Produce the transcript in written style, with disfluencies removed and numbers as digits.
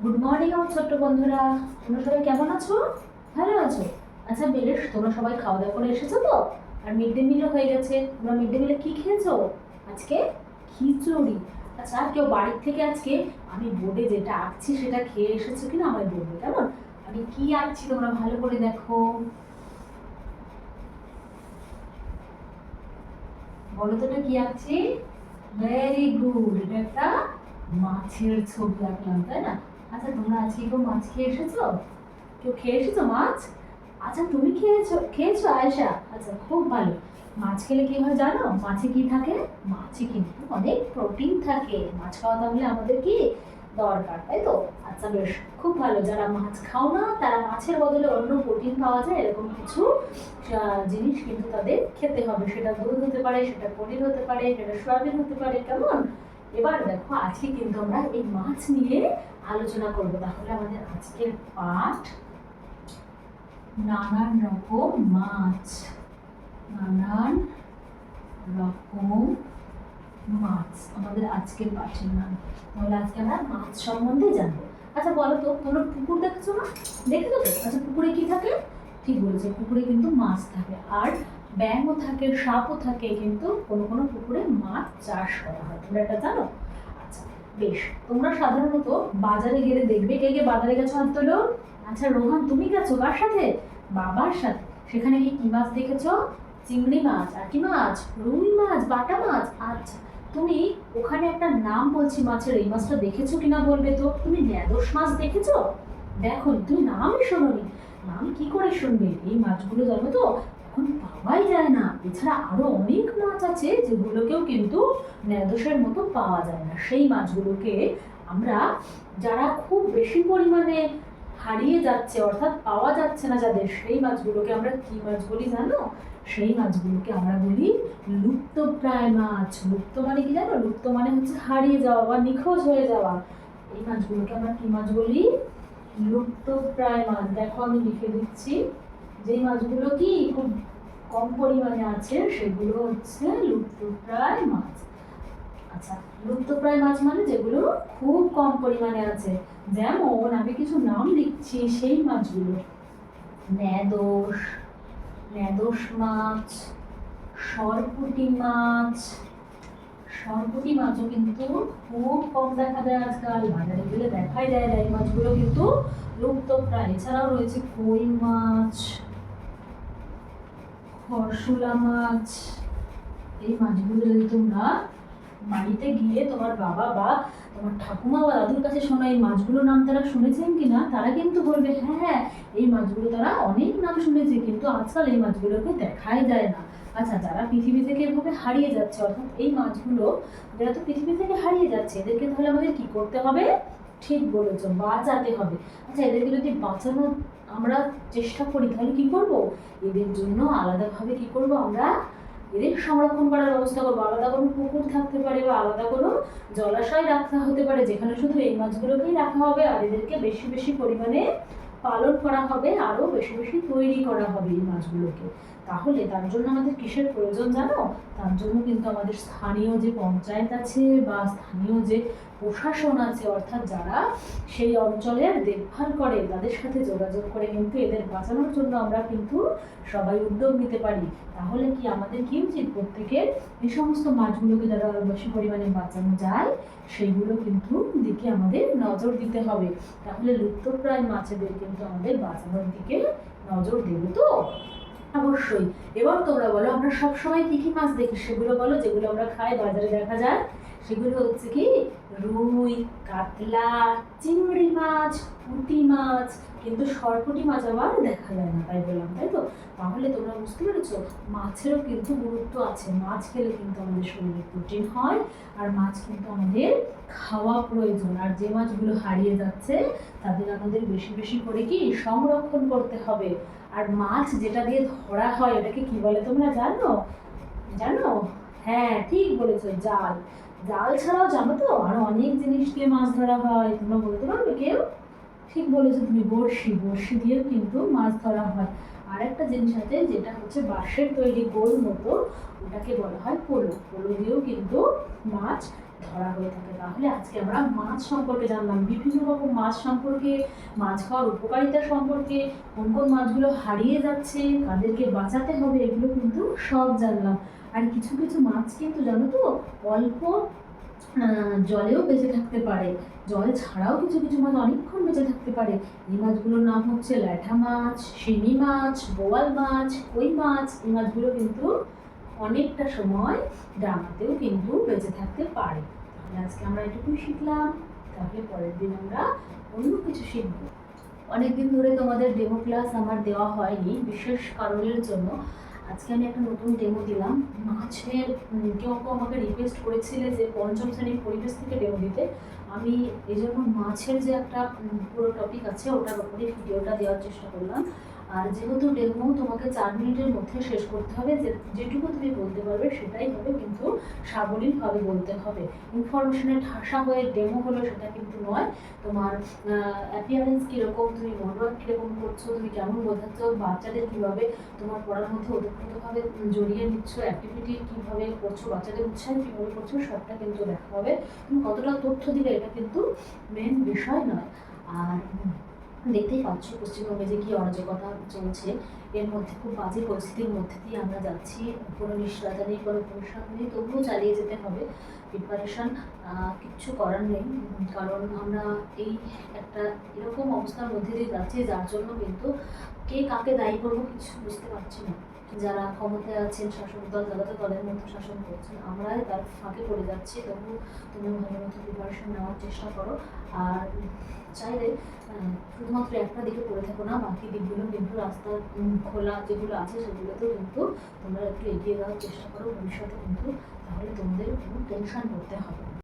Good morning আমার ছোট্ট বন্ধুরা। তোমরা সবাই কেমন আছো? ভালো আছো? আচ্ছা বেশ, তোমরা সবাই খাওয়া দাওয়া করে এসেছো তো? আর মিড ডে মিলও হয়ে গেছে। তোমরা মিড ডে মিলে কি খেয়েছো আজকে? খিচুড়ি। আচ্ছা, কেউ বাড়ির থেকে আজকে আমি বোর্ডে যেটা আঁকছি সেটা খেয়ে এসেছো কিনা আমায় বলবে, কেমন? আমি কি আঁকছি তোমরা ভালো করে দেখো। বলো তো এটা কি আঁকছি? ভেরি গুড, এটা একটা মাছের ছবি আঁকলাম, তাই না? আচ্ছা, তোমরা আজকে কেউ মাছ খেয়ে এসেছো? কেউ খেয়ে এসেছো মাছ? আচ্ছা, তুমি খেয়েছো খেয়েছো আয়েশা? আচ্ছা, খুব ভালো। মাছ খেলে কি হয় জানো? মাছে কি থাকে? মাছে কিন্তু অনেক প্রোটিন থাকে। মাছ খাওয়া তাহলে আমাদের কি দরকার, তাই তো? আচ্ছা বেশ, খুব ভালো। যারা মাছ খাও না তারা মাছের বদলে অন্য প্রোটিন পাওয়া যায় এরকম কিছু জিনিস কিন্তু তাদের খেতে হবে। সেটা দুধ হতে পারে, সেটা পনির হতে পারে, সেটা সয়াবিন হতে পারে, কেমন? এবার দেখো, আজকে কিন্তু আমরা এই মাছ নিয়ে আলোচনা করবো। তাহলে আমাদের আজকের পাঠ নানান রকম মাছ। নানান রকম মাছ আমাদের আজকের পাঠের নাম। তাহলে আজকে আমরা মাছ সম্বন্ধে জানবো। আচ্ছা বলো তো, তোমরা পুকুর দেখেছো না? দেখেছো তো? আচ্ছা, পুকুরে কি থাকে? ঠিক বলেছো, পুকুরে কিন্তু মাছ থাকে। আর ব্যাঙও থাকে, সাপও থাকে, কিন্তু কোনো কোনো পুকুরে মাছ চাষ করা হয়। তোমরা এটা জানো? আচ্ছা বেশ, তোমরা সাধারণত বাজারে গেলে দেখবে, কে কে বাজারে গেছো হাত তোলো। আচ্ছা রোহান, তুমি গেছো কার সাথে? বাবার সাথে। সেখানে কি কি মাছ দেখেছো? চিংড়ি মাছ। আর কি মাছ? রুই মাছ, বাটা মাছ। আচ্ছা, তুমি ওখানে একটা নাম বলছি মাছের, এই মাছটা দেখেছো কিনা বলবে তো? তুমি ন্যাদোস মাছ দেখেছো? দেখো, তুমি নামই শোনোনি। নাম কি করে শুনবে? এই মাছগুলো জানো তো এখন পাওয়াই যায় না। এছাড়া আরো অনেক মাছ আছে যেগুলোকেও কিন্তু ন্যাদোসের মতো পাওয়া যায় না। সেই মাছগুলোকে আমরা, যারা খুব বেশি পরিমাণে হারিয়ে যাচ্ছে অর্থাৎ পাওয়া যাচ্ছে না যাদের, সেই মাছগুলোকে আমরা কি মাছ বলি জানো? সেই মাছগুলোকে আমরা বলি লুপ্তপ্রায় মাছ। লুপ্ত মানে কি জানো? লুপ্ত মানে হচ্ছে হারিয়ে যাওয়া বা নিখোঁজ হয়ে যাওয়া। এই মাছগুলোকে আমরা কি মাছ বলি? লুপ্তপ্রায় মাছ। দেখো আমি লিখে দিচ্ছি, যেই মাছগুলো কি খুব কম পরিমাণে আছে সেগুলো হচ্ছে লুপ্তপ্রায় মাছ। আচ্ছা, লুপ্তপ্রায় মাছ মানে যেগুলো খুব কম পরিমাণে আছে। যেমন আমি কিছু নাম লিখছি সেই মাছগুলো: ন্যাদোস, ন্যাদোস মাছ, সরপুঁটি মাছ। সরপুঁটি মাছও কিন্তু খুব কম দেখা যায় আজকাল, বাজারে গেলে দেখাই যায় না। এই মাছগুলো কিন্তু লুপ্তপ্রায়। এছাড়াও রয়েছে কই মাছ, খরশুলা মাছ। এই মাছগুলো যদি তোমরা বাড়িতে গিয়ে তোমার বাবা বা তোমার ঠাকুমা বা দাদুর কাছে শোনা এই মাছগুলোর নাম তারা শুনেছেন কিনা, তারা কিন্তু বলবে হ্যাঁ হ্যাঁ, এই মাছগুলো তারা অনেক নাম শুনেছে, কিন্তু আজকাল এই মাছগুলোকে দেখাই যায় না। আচ্ছা, যারা পৃথিবী থেকে এভাবে হারিয়ে যাচ্ছে, অর্থাৎ এই মাছগুলো যারা তো পৃথিবী থেকে হারিয়ে যাচ্ছে, এদেরকে তাহলে আমাদের কি করতে হবে? ঠিক বলেছো, বাঁচাতে হবে। আচ্ছা, এদেরকে যদি বাঁচানোর আমরা চেষ্টা করি তাহলে কি করব? এদের জন্য আলাদাভাবে কি করব আমরা? এদের সংরক্ষণ করার ব্যবস্থা করবো। আলাদা কোনো পুকুর থাকতে পারে বা আলাদা কোনো জলাশয় রাখা হতে পারে, যেখানে শুধু এই মাছগুলোকেই রাখা হবে আর এদেরকে বেশি বেশি পরিমাণে পালন করা হবে, আরো বেশি বেশি তৈরি করা হবে এই মাছগুলোকে। তাহলে তার জন্য আমাদের কিসের প্রয়োজন জানো? তার জন্য কিন্তু আমাদের স্থানীয় যে পঞ্চায়েত আছে বা স্থানীয় যে প্রশাসন আছে, অর্থাৎ যারা সেই অঞ্চলের দেখভাল করে, তাদের সাথে যোগাযোগ করে কিন্তু এদের বাঁচানোর জন্য আমরা কিন্তু সবাই উদ্যোগ নিতে পারি। তাহলে কি আমাদের কি উচিত? প্রত্যেকের এই সমস্ত মাছগুলোকে যারা বেশি পরিমাণে বাঁচানো যায় সেইগুলো কিন্তু দিকে আমাদের নজর দিতে হবে। তাহলে লুপ্তপ্রায় মাছেদের কিন্তু আমাদের বাঁচানোর দিকে নজর দেবে তো? অবশ্যই। এবার তোমরা বলো, আমরা সবসময় কি কি মাছ দেখি সেগুলো বলো, যেগুলো আমরা খাই, বাজারে দেখা যায়। সেগুলো হচ্ছে কি? রুই, কাতলা, চিংড়ি মাছ, পুঁটি মাছ। কিন্তু সরপুঁটি মাছ আবার দেখা যায় না, তাই বললাম, তাই তো? তাহলে তোমরা বুঝতে পেরেছো, মাছেরও কিন্তু গুরুত্ব আছে। মাছ খেলে কিন্তু আমাদের শরীরে প্রোটিন হয়, আর মাছ কিন্তু আমাদের খাওয়া প্রয়োজন। আর যে মাছগুলো হারিয়ে যাচ্ছে তাদের আমাদের বেশি বেশি করে কি সংরক্ষণ করতে হবে। আর মাছ যেটা দিয়ে ধরা হয় ওটাকে কি বলে তোমরা জানো? জানো? হ্যাঁ ঠিক বলেছো, জাল। জাল ছাড়াও জানো তো আরো অনেক জিনিস দিয়ে মাছ ধরা হয়, তোমরা বলতে পারবে কেউ? ঠিক বলেছো তুমি, বড়শি। বড়শি দিয়েও কিন্তু মাছ ধরা হয়। আর একটা জিনিস আছে যেটা হচ্ছে বাঁশের তৈরি গোল মতো, ওটাকে বলা হয় পোলো। পোলো দিয়েও কিন্তু মাছ ধরা হয়ে থাকে। তাহলে আজকে আমরা মাছ সম্পর্কে জানলাম, বিভিন্ন রকম মাছ সম্পর্কে, মাছ খাওয়ার উপকারিতা সম্পর্কে, কোন কোন মাছগুলো হারিয়ে যাচ্ছে, কাদেরকে বাঁচাতে হবে, এগুলো কিন্তু সব জানলাম। আর কিছু কিছু মাছ কিন্তু জানো তো অল্প জলেও বেঁচে থাকতে পারে, জল ছাড়াও কিছু কিছু মাছ অনেকক্ষণ বেঁচে থাকতে পারে। এই মাছগুলোর নাম হচ্ছে ল্যাঠা মাছ, শিঙি মাছ, বোয়াল মাছ, কই মাছ। এই মাছগুলো কিন্তু অনেকটা সময় ডাঙাতেও কিন্তু বেঁচে থাকতে পারে। তাহলে আজকে আমরা এটুকুই শিখলাম, তাহলে পরের দিন আমরা অন্য কিছু শিখবো। অনেকদিন ধরে তোমাদের ডেমো ক্লাস আমার দেওয়া হয়নি বিশেষ কারণের জন্য। আজকে আমি একটা নতুন ডেমো দিলাম মাছের। কেউ কেউ আমাকে রিকোয়েস্ট করেছিলে যে পঞ্চম শ্রেণীর পরিবেশ থেকে ডেমো দিতে। আমি এই জন্য মাছের যে একটা পুরো টপিক আছে ওটার উপরে ভিডিওটা দেওয়ার চেষ্টা করলাম। আর যেহেতু ডেমো তোমাকে 4 মিনিটের মধ্যে শেষ করতে হবে, যেটুকু তুমি বলতে পারবে সেটাই হবে, কিন্তু সাবলীলভাবে বলতে হবে। ইনফরমেশনের ঠাসা হয়ে ডেমো হলো সেটা কিন্তু নয়। তোমার অ্যাপিয়ারেন্স কীরকম, তুমি মনোভাব কীরকম করছো, তুমি কেমন বোঝাচ্ছ, বাচ্চাদের কীভাবে তোমার পড়ার মধ্যে ওতপ্রোতভাবে জড়িয়ে নিচ্ছ, অ্যাক্টিভিটি কীভাবে করছো, বাচ্চাদের উৎসাহ কীভাবে করছো, সবটা কিন্তু দেখা হবে। তুমি কতটা তথ্য দিলে এটা কিন্তু মেন বিষয় নয়। আর দেখতেই পাচ্ছ পশ্চিমবঙ্গে যে কী অরাজকতা চলছে, এর মধ্যে খুব বাজে পরিস্থিতির মধ্যে দিয়ে আমরা যাচ্ছি। কোনো নিশ্চয়তা নেই, কোনো ভবিষ্যৎ নেই, তবুও চালিয়ে যেতে হবে প্রিপারেশান। কিচ্ছু করার নেই, কারণ আমরা এই একটা এরকম অবস্থার মধ্যে দিয়ে যাচ্ছি যার জন্য কিন্তু কে কাকে দায়ী করবো কিছু বুঝতে পারছি না। যারা ক্ষমতায় আছেন, শাসক দল, যারা তো দলের মধ্যে শাসন করছেন, আমরাই তার ফাঁকে পড়ে যাচ্ছি। তবু তুমি ভালো মতো প্রিপারেশন নেওয়ার চেষ্টা করো। আর চাইলে শুধুমাত্র একটা দিকে পড়ে থাকো না, বাকি দিকগুলো কিন্তু রাস্তা খোলা যেগুলো আছে সেগুলোতেও কিন্তু তোমরা একটু এগিয়ে যাওয়ার চেষ্টা করো ভবিষ্যতে কিন্তু। তাহলে তোমাদের কোনো টেনশন করতে হবে না।